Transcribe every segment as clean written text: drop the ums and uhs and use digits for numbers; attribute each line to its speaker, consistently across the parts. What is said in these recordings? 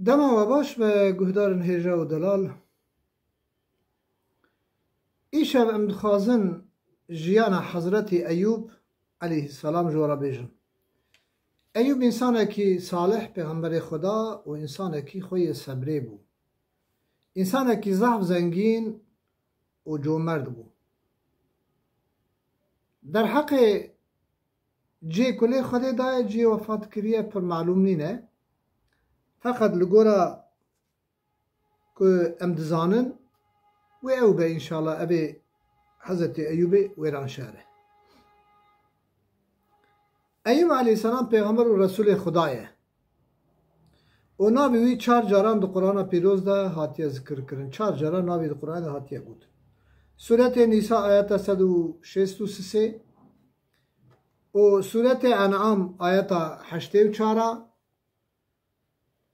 Speaker 1: دما و باش و گهدارن هیجه و دلال ایشب ام دخوازن جیان حضرت ایوب علیه السلام جورا بیجن. ایوب انسانه کی صالح پیغمبر خدا و انسانه کی خوی صبره بو، انسانه کی ضعف زنگین و جومرد بو. در حق جی کلی خودی دای جی وفات کریه پر معلوم نینه، فقط لگورا که ام دزانن و او به انشاءالله ابی حضرت ایوب ویران شهره. ایوب علیه السلام پیغمبر و رسول خدایه و ناوی وی 4 جاران در قرآن پیروز ده هاتیه ذکر کرن. 4 جاران ناوی در قرآن ده هاتیه بود. سورت نیسا آیت 163 و سورت انعام آیت 84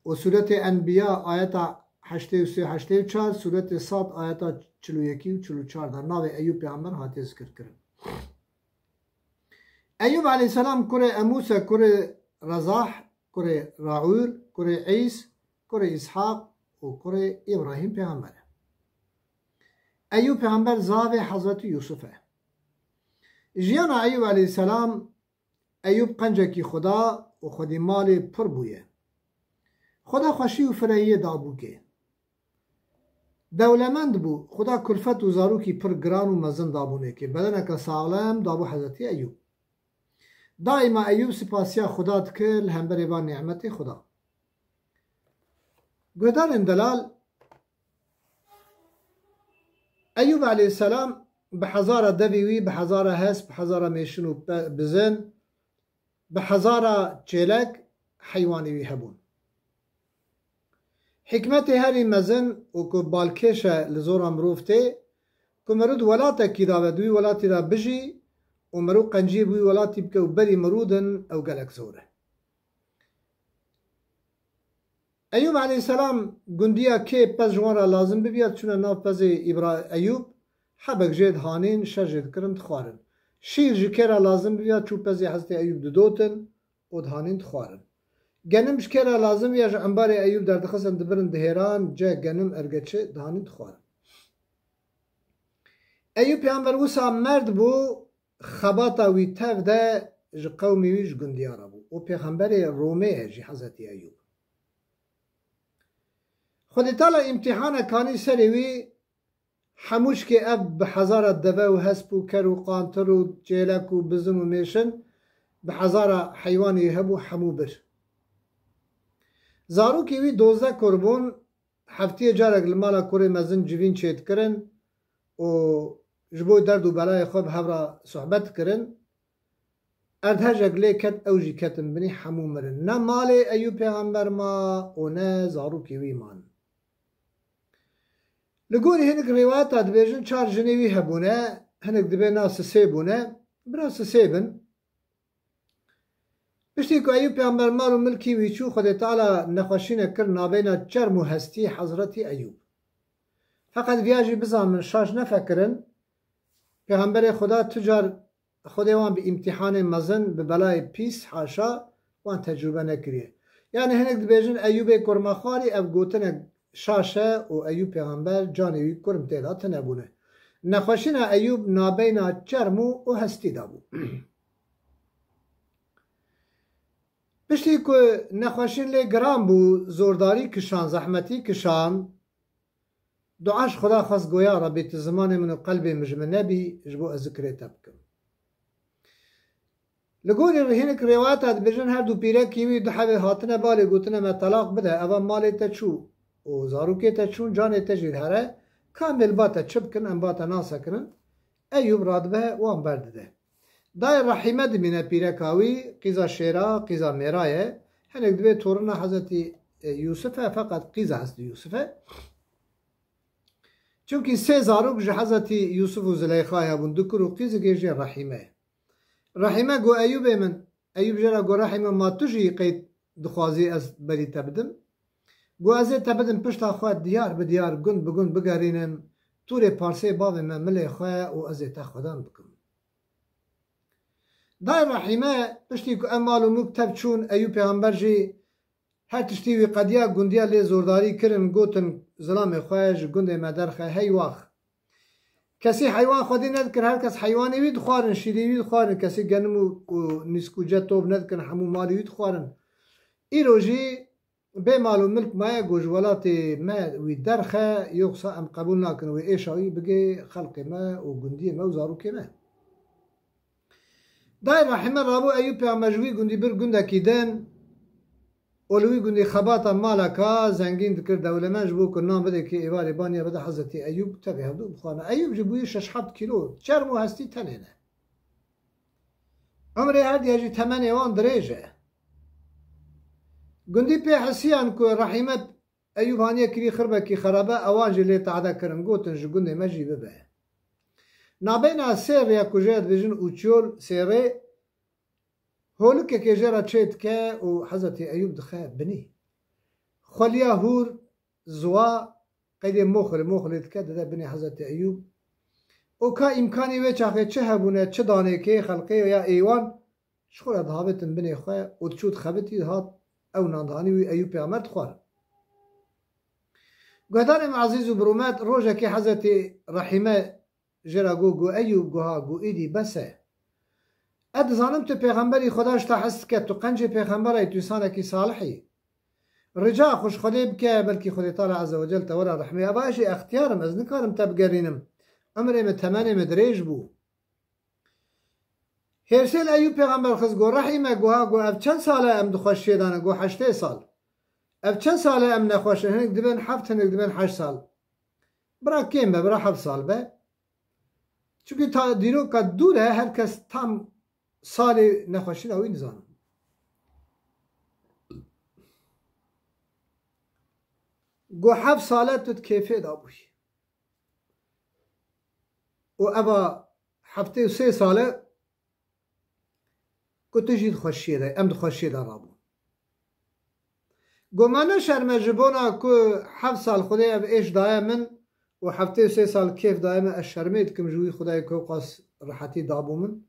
Speaker 1: و سورت انبیاء آیت 83-84، سورت صاد آیت 41 و 44 در ناوی ایوب پیغمبر هاتیه ذکر کرن. ایوب علیه السلام کره اموس، کره رزاح، کره راعول، کره عیس، کره اسحاق و کره ابراهیم پیغمبر. ایوب پیغمبر زاوی حضرت یوسفه. جیان ایوب علیه السلام ایوب قنجه کی خدا و خودی مال پر بویه. خدا خوشی و فرهیه دابو که دولمند بو. خدا کلفت و زاروکی پر گران و مزن دابونه که بدنه که سالم دابو حضرت ایوب. دائما ایوب سپاسیا خدا دکل هم بریبان نعمت خدا. گهدار اندلال ایوب علیه السلام به هزار دویوی، به هزار هست، به هزار میشن و بزن، به هزار چیلک حیوانیوی هبون. حکمت هری مزن و که بالکش لزور امروفته که مرود ولاتا کی را و دوی ولاتی را بجی و مرو قنجی بوی ولاتی بکه و بری مرودن او گلک زوره. ایوب علیه السلام گندیا که پس جوان را لازم ببید چونه ناف پس ایوب حبک جید هانین شجید کرند خوارن. شیر جکه را لازم ببید چون پس حضرت ایوب دودوتن و دهانین خوارن. گنم جکه را لازم ببید انبار ایوب در دخصن دبرن دهیران جا گنم ارگچه دهانین خوارن. ایوب پیامبر وسا مرد بو خباتا وی تف ده قومی ویش گندیارا بو و پیغمبر رومه جی حضرت ایوب. خودی تالا امتحان کانی سری وی حموش که اب به هزار دوه و هسپ و کر و قانتر و جیلک و بزن و میشن به هزار حیوانی هبو حمو بر. زارو که وی 12 کربون هفته جارک لمالا کره مزن جوین چید کرن و جبو درد و بلای خوب هفرا صحبت کرن. اردهجک لیکت اوجی کتن بنی حمو مرن. نه مال ایوب پیغمبر ما و نه زارو که وی مان. لگوری هنک روایت دبیجن 4 جنیوی هبونه، هنک دبی ناس 3 بونه، براس 3 بن. پشتی که ایوب پیغمبر مال و ملکی ویچو خود تعالی نخوشینه کر نابینا چرم و هستی حضرت ایوب. فقط ویاجی بزامن شاش نفکرن پیغمبر خدا تجار خودی وان به امتحان مزن به بلای پیس حاشا وان تجربه نکریه. یعنی هنک دبیجن ایوب کرمخاری او گوتن شاشه و ایوب پیغمبر جانوی کرم تیلات نبونه. نخوشین ایوب نابینا چرمو و هستی دابو. پشتی که نخوشین لی گرام بو، زورداری کشان، زحمتی کشان، دعاش خدا خواست گویا را بیت زمان من و قلب مجمنه بی جبو ذکره تبکم. لگوری رهینک روایت بجن هر دو پیره کیوی دو حوی هاتنه بالی گوتنه ما طلاق بده اول مالی تا چو و زاروکی تا چون جانی تجید هره کامل باتا چپ کن ام باتا ناسا کنن ایوب راد به وان برده. دای رحیمه دمینه پیره کاوی قیزا شیرا قیزا میرایه هنک دوی تورنا حضرت یوسفه فقط قیزا هست یوسفه چونکه 3 زاروک جه حضرت یوسف و زلیخای هبون دکر و قیز گیجی رحیمه. رحیمه گو ایوب من ایوب جرا گو رحیمه ما تجی قید دخوازی از بری تبدم گو ازه تبدم پشتا خواه دیار به دیار گند بگند بگرینم توری پارسه باوی من ملی خواه و ازه تا خودم بکن. دای رحیمه پشتی که امال و مکتب چون ایوب پیغمبر جی هر تشتی وی قدیا گندیا لی زورداری کرن گوتن ظلام خواهش گند مدرخه هی وقت کسی حیوان خودی ندکن هر کس حیوانی وید خوارن شیری وید خوارن کسی گنم و نسکو جتوب ندکن همو مالی وید خوارن ای روژی به مال و ملک مایه گوجولات ما وی درخه یوکسا ام قبول نکن و ایشایی بگه خلق ما و گندی ما و زاروک ما دای رحمه رابو ایوب پیامجوی گندی بر گنده کیدن اولوی گندی خباتا مالکا زنگین دکر دولمنج بو که نام بده که ایواری بانیا بده حضرت ایوب تبه هدو بخوانه ایوب جبوی 6 کیلو چرمو هستی تنینه عمره هر دیجی تمن ایوان دریجه گندی پی حسیان که رحمه ایوب هانیه کری خربه کی خرابه اوان جلی تعدا کرن گوتن جو گنده مجی ببه نابینا سیر یا کجید ویژن اوچول سیره هولك كجرا تشيت كا وحضرت أيوب دخا بني خليا هور زوا قيد مخل كده بني حضرت أيوب وكا إمكاني ويش أخي تشهبونه تشداني كي خلقي يا إيوان شخور ذهبت بني خا وتشوت خبتي هات أو نانداني وي أيوب يعمر خوار قدر عزيز وبرومات روجا كي حضرت رحمه جرا جو أيوب جوها جو إيدي بسه اد زانم تو پیغمبری خداش تا حس که تو قنج پیغمبری تو سانه کی صالحی رجا خوش خدیب که بلکی خدای تعالی عز و جل تورا رحمه اباشی اختیارم از نکارم تبگرینم عمرم تمنم دریج بو هرسل ایوب پیغمبر خز گو رحمه گوها گو اب چند ساله ام دخوشی دانه گو 8 سال اب چند ساله ام نخوشه هنگ دبن 7 هنگ دبن 8 سال برا کیم به برا 7 سال به چونکه تا دیرو که دوره هر کس تام سالی نخوشی داوی نزانم گو 7 ساله تو کیفه دابوی و ابا 7 ساله گو تجید خوشی ده ام خوشی ده رابو گو منه شرم جبونا که 7 سال خدای اب ایش دایه من و 7 سال کیف دایه من اشرمید کم جوی خدای که قاس راحتی دابو من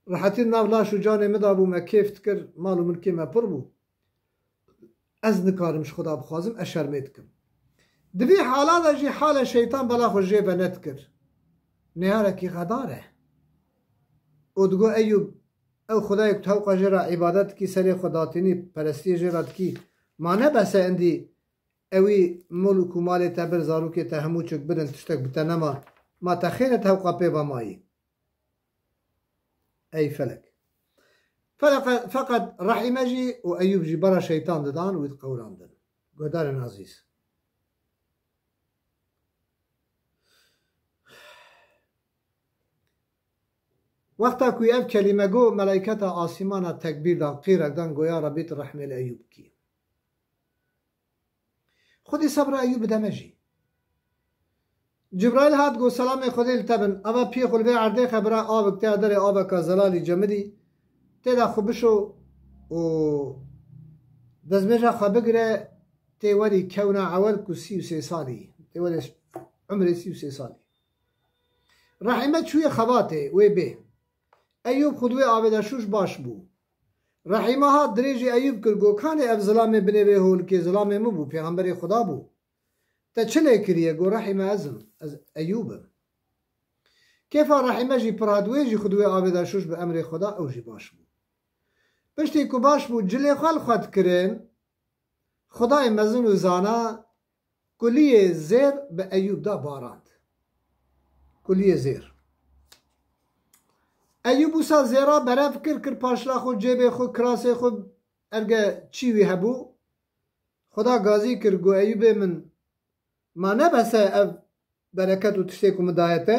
Speaker 1: راحتی ناولاش و جانه مدابو ما کیفت کر مالو ملکی ما پر بو از نکارمش خدا بخوازم اشرمید کم دوی حالا دا جی حال شیطان بلا خوش جیبه ند کر نهاره کی غداره او دگو ایوب او خدای که توقع جرا عبادت کی سری خداتینی پرستی جرات کی ما نبسه اندی اوی ملک و مال تبر زارو که تهمو چک بدن تشتک بتنما ما تخیر توقع پیبا مایی أي فلك فقط رحمه جي وأيوب جي برا شيطان ددان ويتقولان دن قدار عزيز وقتا كوي أف كلمة جو ملائكة آسمانا تكبير دان قيرك دان قويا ربيت رحمه لأيوب كي خودي صبر أيوب دمجي جبرائيل هات گو سلام خودی التبن اما پی خلبه عرده خبره آبک تا در آبک زلالی جمدی تیدا خوبشو و دزمجا خوابگره تیوری کونا عول کو 33 سالی تیوری عمر 33 سالی رحمت شوی خواته وی به ایوب خودوی آبدشوش باش بو رحمه ها دریج ایوب کرگو کانه اب ظلام بنه وی هول که ظلام مو بو پیغمبر خدا بو تا چله کریه گو رحمه ازم از ایوبم کیفا رحمه جی پرادوی جی خودوی آبدشوش به امر خدا او جی باش بو پشتی که باش بو جلی خال خود کرن خدای مزن و زانا کلیه زیر به ایوب دا باراند کلیه زیر ایوب وسا زیرا برف کر پاشلا خود جیب خود کراسه خود ارگه چیوی هبو خدا گازی کر گو ایوب من ما نبسه اف برکت و تشتیکو مدایته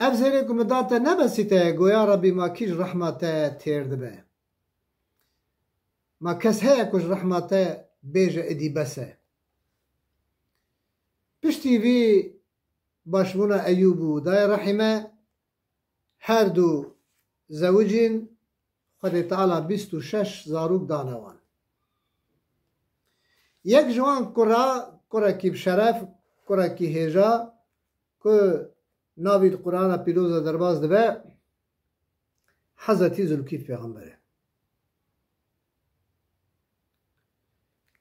Speaker 1: اف زیرکو مدایته نبسیته گویا ربی ما کیش رحمته تیرد به ما کس هیا کش رحمته بیجه ادی بسه پشتی وی باشمونا ایوبو دای رحمه هر دو زوجین خود تعالی 26 زاروک دانوان یک جوان کرا کی بشرف کرا کی هجا که ناوید قرآن پیروز درباز دبه حضرتی ذوالکیف پیغمبره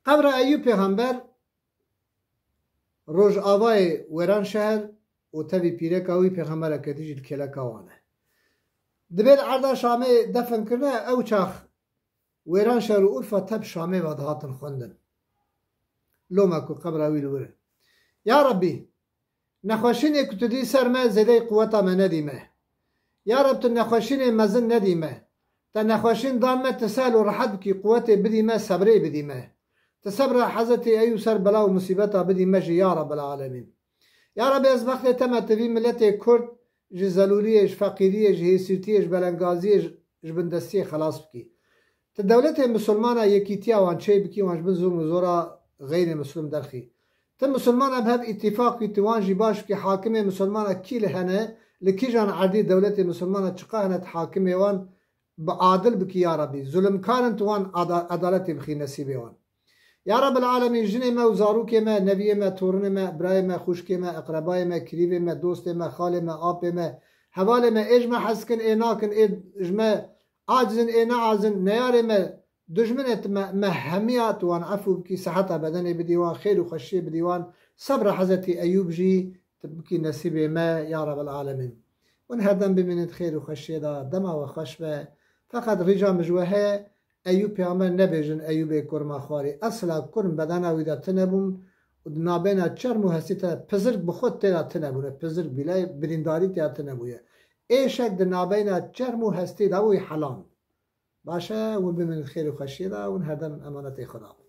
Speaker 1: قبر ایوب پیغمبر روز آوای وران شهر و تبی پیره کاوی پیغمبر کتیج کلا کاوانه دبیر عرض شامه دفن کرده او چاخ وران شهر و اورفا تب شامه و دهاتن خوندن لوما کو قبر اویل وره یا ربی نخوشین کتدی سر ما زده قوتا ما ندیمه یا رب تو نخوشین مزن ندیمه تا نخوشین دان ما تسال و راحت بکی قوت بدیمه صبری بدیمه تصبر حضرت ایوب سر بلا و مصیبتا بدیمه جی یا رب العالمین یا رب از وقت تما تبی ملت کرد جی زلولیش فقیریش حیثیتیش بلنگازیش جبندستی خلاص بکی تا دولت مسلمانا یکیتیا وان چه بکی وانش بن ظلم و زورا غیر مسلم درخی تا مسلمانا بهب اتفاقی توانجی باش که حاکم مسلمانا کی لهنه لکی جان عردی دولت مسلمانا چقا هنت حاکم وان بعادل بکی یا ربی ظلم کارن توان عدالت بخی نصیب وان یا رب العالمین جن ما و زاروک ما نبی ما تورن ما برای ما خوشک ما اقربای ما کریب ما دوست ما خال ما آب ما حوال ما اجمع حسکن ایناکن اجمع عاجزن اینا عاجزن نیار ما دجمنت ما همیات وان عفو بکی صحت بدن بدیوان خیر و خوشی بدیوان صبر حضرت ایوب جی تبکی نصیب ما یا رب العالمین ون هردم بمینید خیر و خوشی دا دما و خوش به فقط رجا مجوهه ایوب پیامبر نبیجن ایوب کرما خواری اصلا کرم بدن اویدا تنبون نابینا چرمو هستی تا پزرگ بخود تیرا تنبونه پزرگ بیلای برینداری تیرا تنبویه ایشک در نابینا چرمو هستی دا وی حلان باشه و بمینید خیر و خوشی دا ون هردم امانت خدا